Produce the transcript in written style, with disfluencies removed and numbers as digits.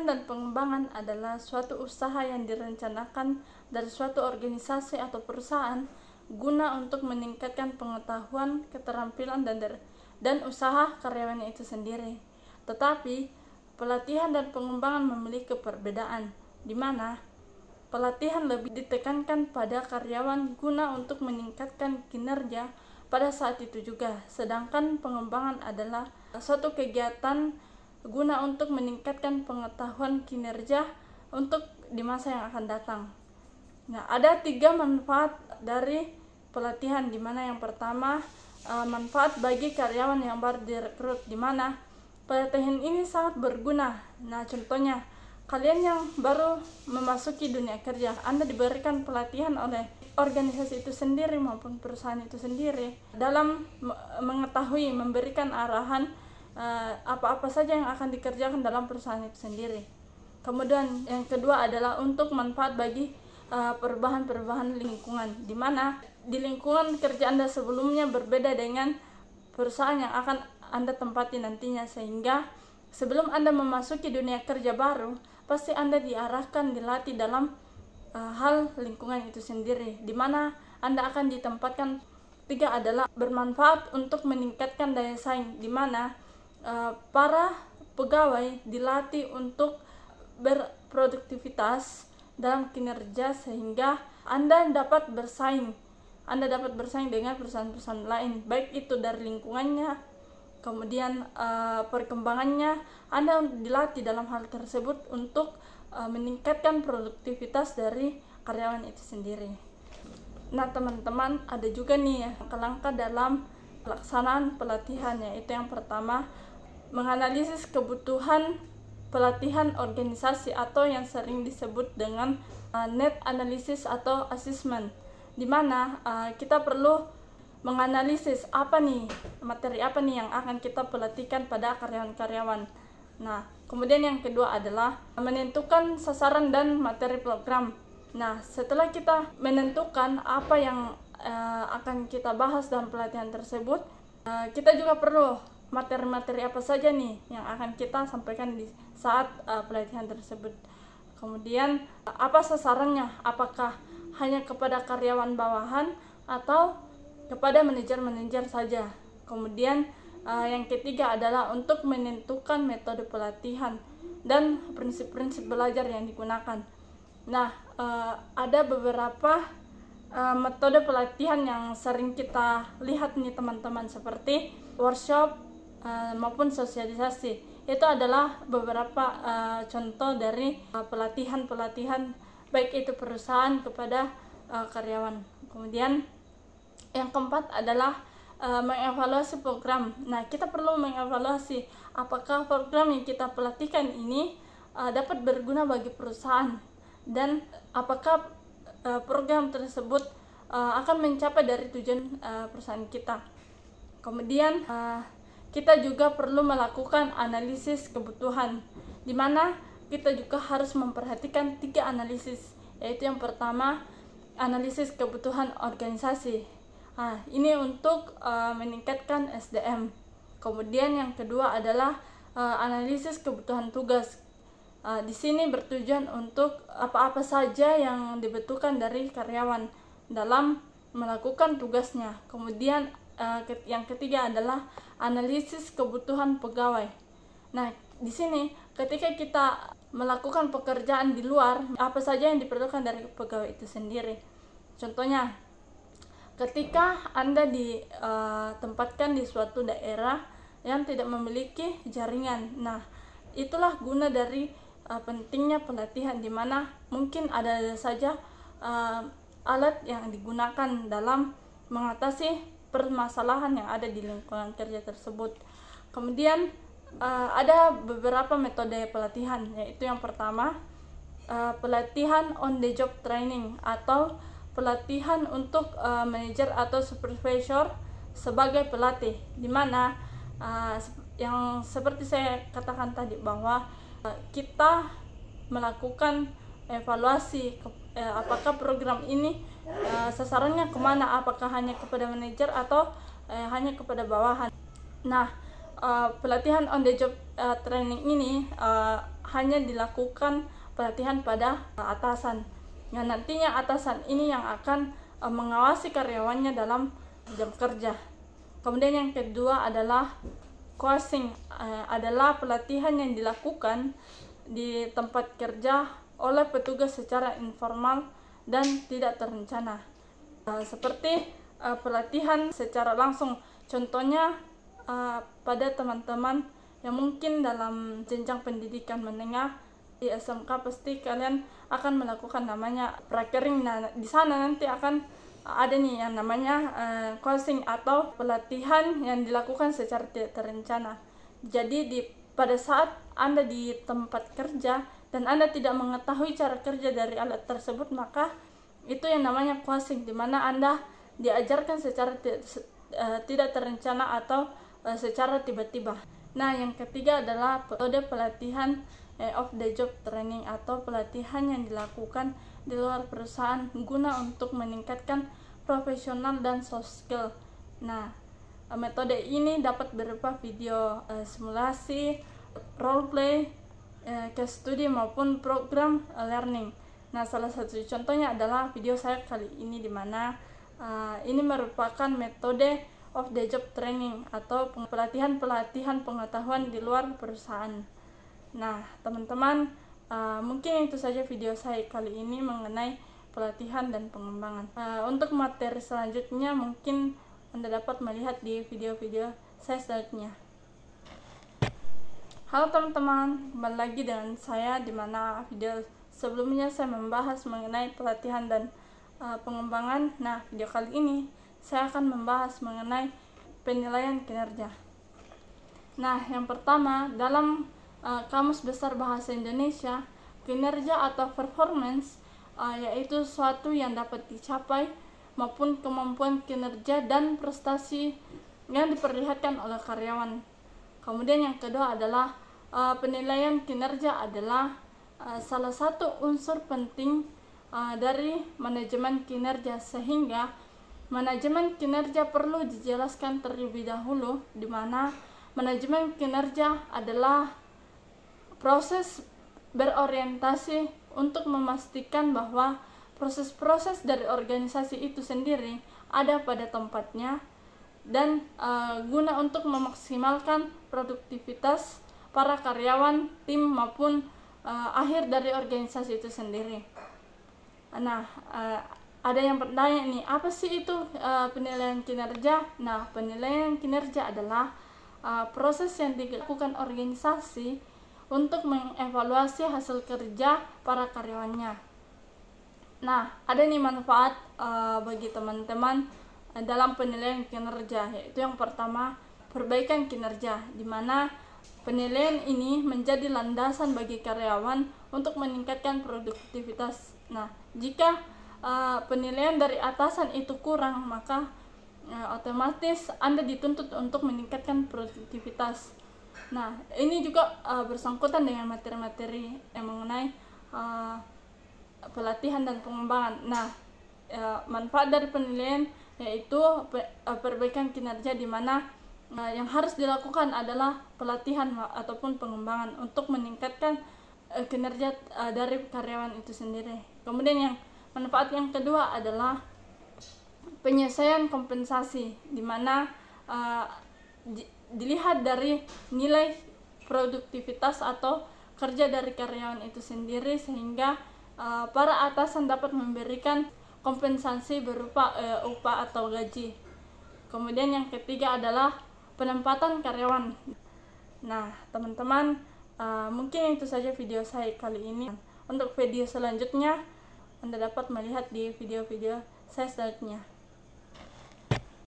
Pelatihan dan pengembangan adalah suatu usaha yang direncanakan dari suatu organisasi atau perusahaan guna untuk meningkatkan pengetahuan, keterampilan, dan usaha karyawannya itu sendiri. Tetapi, pelatihan dan pengembangan memiliki perbedaan, di mana pelatihan lebih ditekankan pada karyawan guna untuk meningkatkan kinerja pada saat itu juga, sedangkan pengembangan adalah suatu kegiatan guna untuk meningkatkan pengetahuan kinerja untuk di masa yang akan datang. Nah, ada 3 manfaat dari pelatihan, di mana yang pertama manfaat bagi karyawan yang baru direkrut, di mana pelatihan ini sangat berguna. Nah, contohnya kalian yang baru memasuki dunia kerja, Anda diberikan pelatihan oleh organisasi itu sendiri maupun perusahaan itu sendiri dalam mengetahui, memberikan arahan apa-apa saja yang akan dikerjakan dalam perusahaan itu sendiri. Kemudian yang kedua adalah untuk manfaat bagi perubahan-perubahan lingkungan, di mana di lingkungan kerja Anda sebelumnya berbeda dengan perusahaan yang akan Anda tempati nantinya, sehingga sebelum Anda memasuki dunia kerja baru, pasti Anda diarahkan, dilatih dalam hal lingkungan itu sendiri, di mana Anda akan ditempatkan. 3 adalah bermanfaat untuk meningkatkan daya saing, di mana para pegawai dilatih untuk berproduktivitas dalam kinerja, sehingga Anda dapat bersaing dengan perusahaan-perusahaan lain, baik itu dari lingkungannya, kemudian perkembangannya. Anda dilatih dalam hal tersebut untuk meningkatkan produktivitas dari karyawan itu sendiri. Nah, teman-teman, ada juga nih langkah dalam pelaksanaan pelatihan, yaitu yang pertama, menganalisis kebutuhan pelatihan organisasi atau yang sering disebut dengan need analysis atau assessment, di mana kita perlu menganalisis materi apa nih yang akan kita pelatihkan pada karyawan-karyawan. Nah, kemudian yang kedua adalah menentukan sasaran dan materi program. Nah, setelah kita menentukan apa yang akan kita bahas dalam pelatihan tersebut, kita juga perlu materi-materi apa saja nih yang akan kita sampaikan di saat pelatihan tersebut. Kemudian apa sasarannya, apakah hanya kepada karyawan bawahan atau kepada manajer-manajer saja. Kemudian yang ketiga adalah untuk menentukan metode pelatihan dan prinsip-prinsip belajar yang digunakan. Nah, ada beberapa metode pelatihan yang sering kita lihat nih teman-teman, seperti workshop maupun sosialisasi. Itu adalah beberapa contoh dari pelatihan-pelatihan baik itu perusahaan kepada karyawan. Kemudian yang keempat adalah mengevaluasi program. Nah, kita perlu mengevaluasi apakah program yang kita pelatihkan ini dapat berguna bagi perusahaan, dan apakah program tersebut akan mencapai dari tujuan perusahaan kita. Kemudian kita juga perlu melakukan analisis kebutuhan, di mana kita juga harus memperhatikan 3 analisis, yaitu yang pertama, analisis kebutuhan organisasi. Ini untuk meningkatkan SDM. Kemudian yang kedua adalah analisis kebutuhan tugas. Di sini bertujuan untuk apa-apa saja yang dibutuhkan dari karyawan dalam melakukan tugasnya. Kemudian yang ketiga adalah analisis kebutuhan pegawai. Nah, di sini ketika kita melakukan pekerjaan di luar, apa saja yang diperlukan dari pegawai itu sendiri. Contohnya, ketika Anda ditempatkan di suatu daerah yang tidak memiliki jaringan. Nah, itulah guna dari pentingnya pelatihan, di mana mungkin ada saja alat yang digunakan dalam mengatasi permasalahan yang ada di lingkungan kerja tersebut. Kemudian ada beberapa metode pelatihan, yaitu yang pertama, pelatihan on the job training atau pelatihan untuk manajer atau supervisor sebagai pelatih, di mana yang seperti saya katakan tadi, bahwa kita melakukan evaluasi apakah program ini sasarannya kemana, apakah hanya kepada manajer atau hanya kepada bawahan. Nah, pelatihan on the job training ini hanya dilakukan pelatihan pada atasan. Yang nantinya atasan ini yang akan mengawasi karyawannya dalam jam kerja. Kemudian yang kedua adalah coaching, adalah pelatihan yang dilakukan di tempat kerja oleh petugas secara informal dan tidak terencana. Seperti pelatihan secara langsung, contohnya pada teman-teman yang mungkin dalam jenjang pendidikan menengah di SMK, pasti kalian akan melakukan namanya prakering. Nah, di sana nanti akan ada nih yang namanya coaching atau pelatihan yang dilakukan secara tidak terencana. Jadi pada saat Anda di tempat kerja dan Anda tidak mengetahui cara kerja dari alat tersebut, maka itu yang namanya coaching, di mana Anda diajarkan secara tidak terencana atau secara tiba-tiba. Nah, yang ketiga adalah metode pelatihan off the job training atau pelatihan yang dilakukan di luar perusahaan guna untuk meningkatkan profesional dan soft skill. Nah, metode ini dapat berupa video simulasi, role play, case study maupun program learning. Nah, salah satu contohnya adalah video saya kali ini, di mana ini merupakan metode off the job training atau pelatihan pengetahuan di luar perusahaan. Nah, teman-teman, mungkin itu saja video saya kali ini mengenai pelatihan dan pengembangan. Untuk materi selanjutnya mungkin Anda dapat melihat di video-video saya selanjutnya. Halo teman-teman, kembali lagi dengan saya, di mana video sebelumnya saya membahas mengenai pelatihan dan pengembangan. Nah, video kali ini saya akan membahas mengenai penilaian kinerja. Nah, yang pertama, dalam Kamus Besar Bahasa Indonesia, kinerja atau performance yaitu suatu yang dapat dicapai maupun kemampuan kinerja dan prestasi yang diperlihatkan oleh karyawan. Kemudian yang kedua adalah penilaian kinerja adalah salah satu unsur penting dari manajemen kinerja, sehingga manajemen kinerja perlu dijelaskan terlebih dahulu, di mana manajemen kinerja adalah proses berorientasi untuk memastikan bahwa proses-proses dari organisasi itu sendiri ada pada tempatnya dan guna untuk memaksimalkan produktivitas para karyawan, tim maupun akhir dari organisasi itu sendiri. Nah, ada yang bertanya nih, apa sih itu penilaian kinerja? Nah, penilaian kinerja adalah proses yang dilakukan organisasi untuk mengevaluasi hasil kerja para karyawannya. Nah, ada nih manfaat bagi teman-teman dalam penilaian kinerja, yaitu yang pertama, perbaikan kinerja, di mana penilaian ini menjadi landasan bagi karyawan untuk meningkatkan produktivitas. Nah, jika penilaian dari atasan itu kurang, maka otomatis Anda dituntut untuk meningkatkan produktivitas. Nah, ini juga bersangkutan dengan materi-materi yang mengenai pelatihan dan pengembangan. Nah, manfaat dari penilaian yaitu perbaikan kinerja, di mana yang harus dilakukan adalah pelatihan ataupun pengembangan untuk meningkatkan kinerja dari karyawan itu sendiri. Kemudian yang manfaat yang kedua adalah penyelesaian kompensasi, di mana dilihat dari nilai produktivitas atau kerja dari karyawan itu sendiri, sehingga para atasan dapat memberikan kompensasi berupa upah atau gaji. Kemudian yang ketiga adalah penempatan karyawan. Nah, teman-teman, mungkin itu saja video saya kali ini. Untuk video selanjutnya Anda dapat melihat di video-video saya selanjutnya.